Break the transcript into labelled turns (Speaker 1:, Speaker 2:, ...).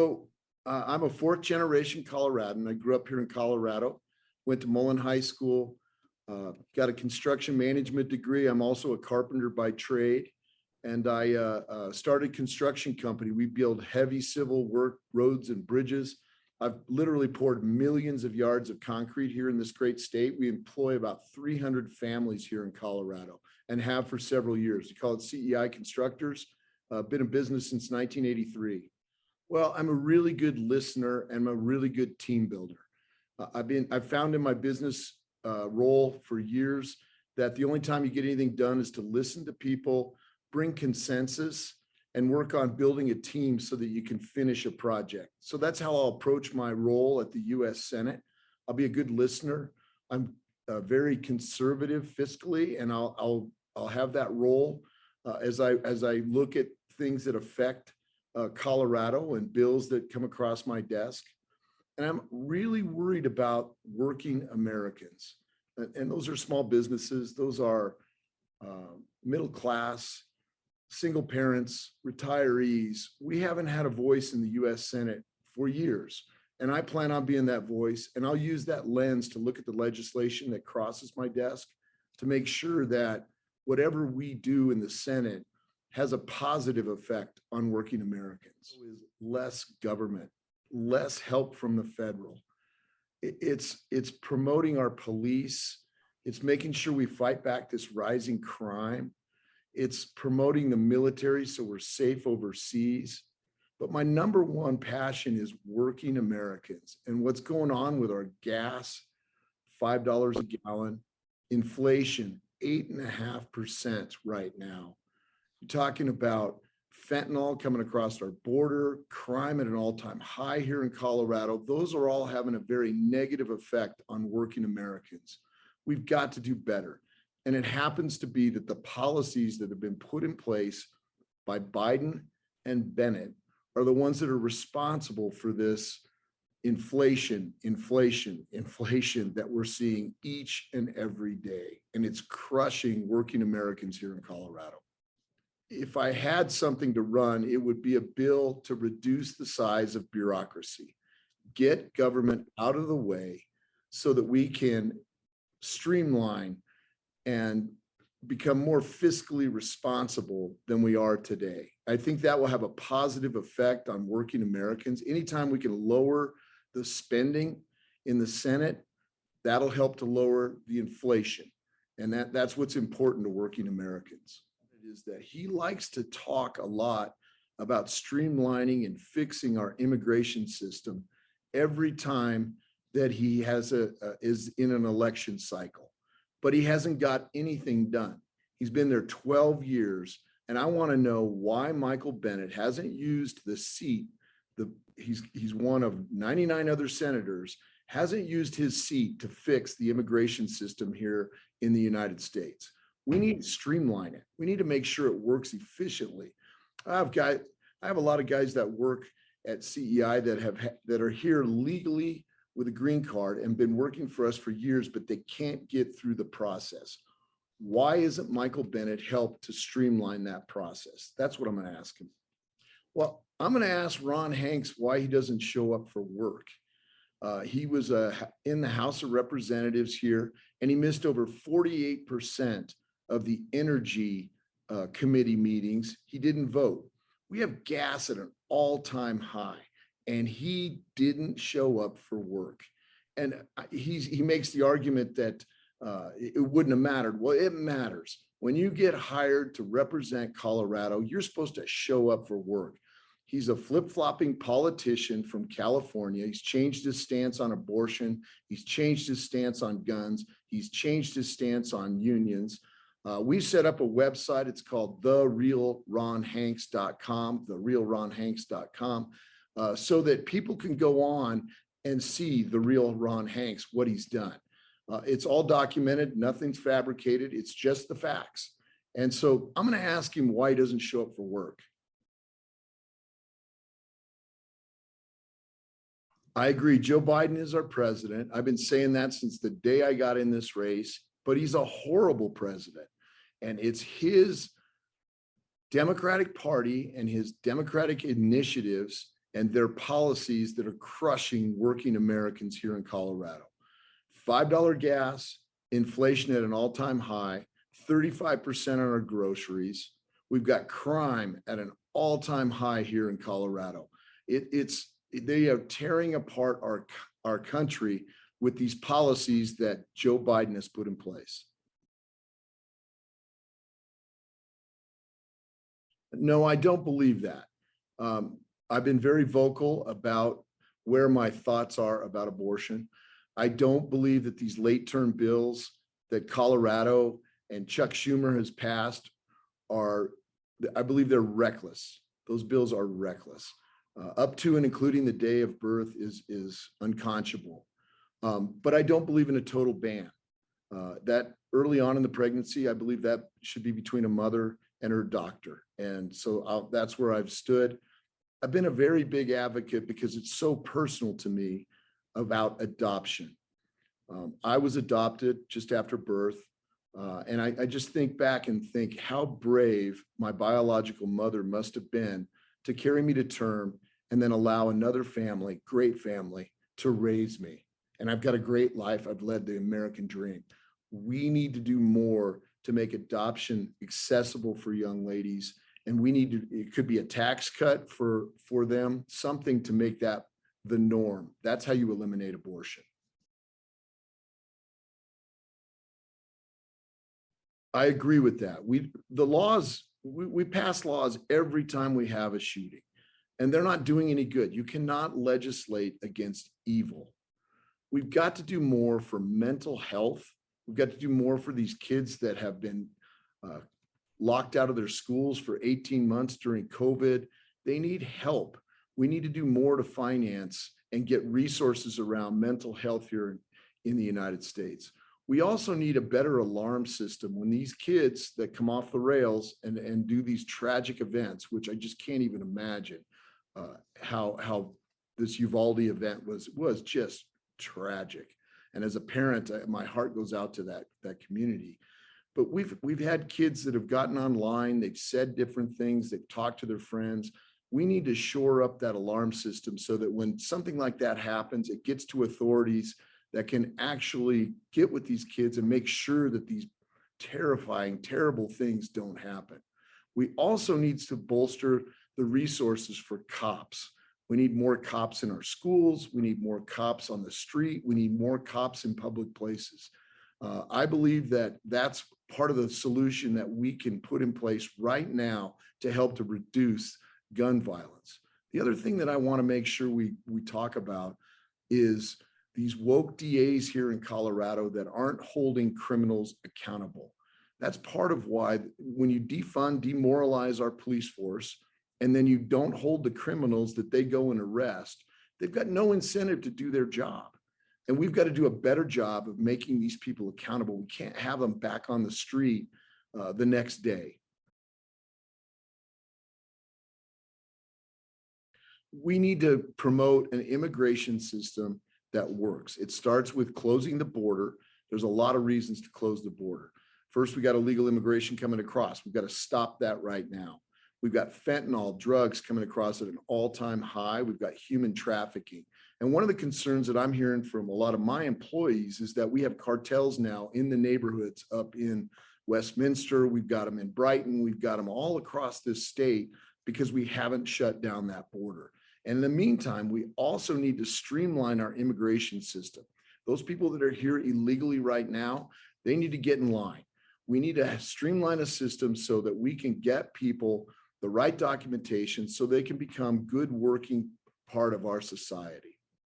Speaker 1: So I'm a fourth generation Coloradan. I grew up here in Colorado, went to Mullen High School, got a construction management degree. I'm also a carpenter by trade. And I started a construction company. We build heavy civil work, roads and bridges. I've literally poured millions of yards of concrete here in this great state. We employ about 300 families here in Colorado and have for several years. We call it CEI Constructors. Been in business since 1983. Well, I'm a really good listener and I'm a really good team builder. I've found in my business role for years that the only time you get anything done is to listen to people, bring consensus, and work on building a team so that you can finish a project. So that's how I'll approach my role at the U.S. Senate. I'll be a good listener. I'm very conservative fiscally, and I'll have that role as I look at things that affect Colorado and bills that come across my desk. And I'm really worried about working Americans. And those are small businesses. Those are middle class, single parents, retirees. We haven't had a voice in the U.S. Senate for years. And I plan on being that voice. And I'll use that lens to look at the legislation that crosses my desk to make sure that whatever we do in the Senate has a positive effect on working Americans. Less government, less help from the federal. It's promoting our police. It's making sure we fight back this rising crime. It's promoting the military so we're safe overseas. But my number one passion is working Americans and what's going on with our gas, $5 a gallon, inflation, 8.5% right now. You're talking about fentanyl coming across our border, crime at an all-time high here in Colorado. Those are all having a very negative effect on working Americans. We've got to do better. And it happens to be that the policies that have been put in place by Biden and Bennett are the ones that are responsible for this inflation that we're seeing each and every day. And it's crushing working Americans here in Colorado. If I had something to run, it would be a bill to reduce the size of bureaucracy, get government out of the way so that we can streamline and become more fiscally responsible than we are today. I think that will have a positive effect on working Americans. Anytime we can lower the spending in the Senate, that'll help to lower the inflation. And that's what's important to working Americans. It is that he likes to talk a lot about streamlining and fixing our immigration system every time that he is in an election cycle. But he hasn't got anything done. He's been there 12 years. And I want to know why Michael Bennet hasn't used the seat. He's one of 99 other senators, hasn't used his seat to fix the immigration system here in the United States. We need to streamline it. We need to make sure it works efficiently. I have a lot of guys that work at CEI that are here legally with a green card and been working for us for years, but they can't get through the process. Why isn't Michael Bennet helped to streamline that process? That's what I'm going to ask him. Well, I'm going to ask Ron Hanks why he doesn't show up for work. He was in the House of Representatives here, and he missed over 48% of the energy committee meetings. He didn't vote. We have gas at an all-time high, and he didn't show up for work. And he makes the argument that it wouldn't have mattered. Well, it matters. When you get hired to represent Colorado, you're supposed to show up for work. He's a flip-flopping politician from California. He's changed his stance on abortion. He's changed his stance on guns. He's changed his stance on unions. We set up a website. It's called therealronhanks.com, therealronhanks.com, so that people can go on and see the real Ron Hanks, what he's done. It's all documented. Nothing's fabricated. It's just the facts. And so I'm going to ask him why he doesn't show up for work. I agree. Joe Biden is our president. I've been saying that since the day I got in this race, but he's a horrible president. And it's his Democratic Party and his Democratic initiatives and their policies that are crushing working Americans here in Colorado. $5 gas, inflation at an all-time high, 35% on our groceries. We've got crime at an all-time high here in Colorado. They are tearing apart our country with these policies that Joe Biden has put in place. No, I don't believe that. I've been very vocal about where my thoughts are about abortion. I don't believe that these late-term bills that Colorado and Chuck Schumer has passed I believe they're reckless. Those bills are reckless. Up to and including the day of birth is unconscionable. But I don't believe in a total ban. That early on in the pregnancy, I believe that should be between a mother and her doctor. And so that's where I've stood. I've been a very big advocate because it's so personal to me about adoption. I was adopted just after birth. And I just think back and think how brave my biological mother must have been to carry me to term and then allow another family, great family, to raise me. And I've got a great life. I've led the American dream. We need to do more to make adoption accessible for young ladies. And it could be a tax cut for them, something to make that the norm. That's how you eliminate abortion. I agree with that. We pass laws every time we have a shooting, and they're not doing any good. You cannot legislate against evil. We've got to do more for mental health. We've got to do more for these kids that have been locked out of their schools for 18 months during COVID. They need help. We need to do more to finance and get resources around mental health here in the United States. We also need a better alarm system when these kids that come off the rails and do these tragic events, which I just can't even imagine how this Uvalde event was just tragic. And as a parent, my heart goes out to that community. But we've had kids that have gotten online, they've said different things, they've talked to their friends. We need to shore up that alarm system so that when something like that happens, it gets to authorities that can actually get with these kids and make sure that these terrifying, terrible things don't happen. We also need to bolster the resources for cops. We need more cops in our schools. We need more cops on the street. We need more cops in public places. I believe that that's part of the solution that we can put in place right now to help to reduce gun violence. The other thing that I want to make sure we talk about is these woke DAs here in Colorado that aren't holding criminals accountable. That's part of why when you defund, demoralize our police force, and then you don't hold the criminals that they go and arrest, they've got no incentive to do their job. And we've got to do a better job of making these people accountable. We can't have them back on the street the next day. We need to promote an immigration system that works. It starts with closing the border. There's a lot of reasons to close the border. First, we got illegal immigration coming across. We've got to stop that right now. We've got fentanyl, drugs coming across at an all-time high. We've got human trafficking. And one of the concerns that I'm hearing from a lot of my employees is that we have cartels now in the neighborhoods up in Westminster. We've got them in Brighton. We've got them all across this state because we haven't shut down that border. And in the meantime, we also need to streamline our immigration system. Those people that are here illegally right now, they need to get in line. We need to streamline a system so that we can get people the right documentation so they can become good working part of our society.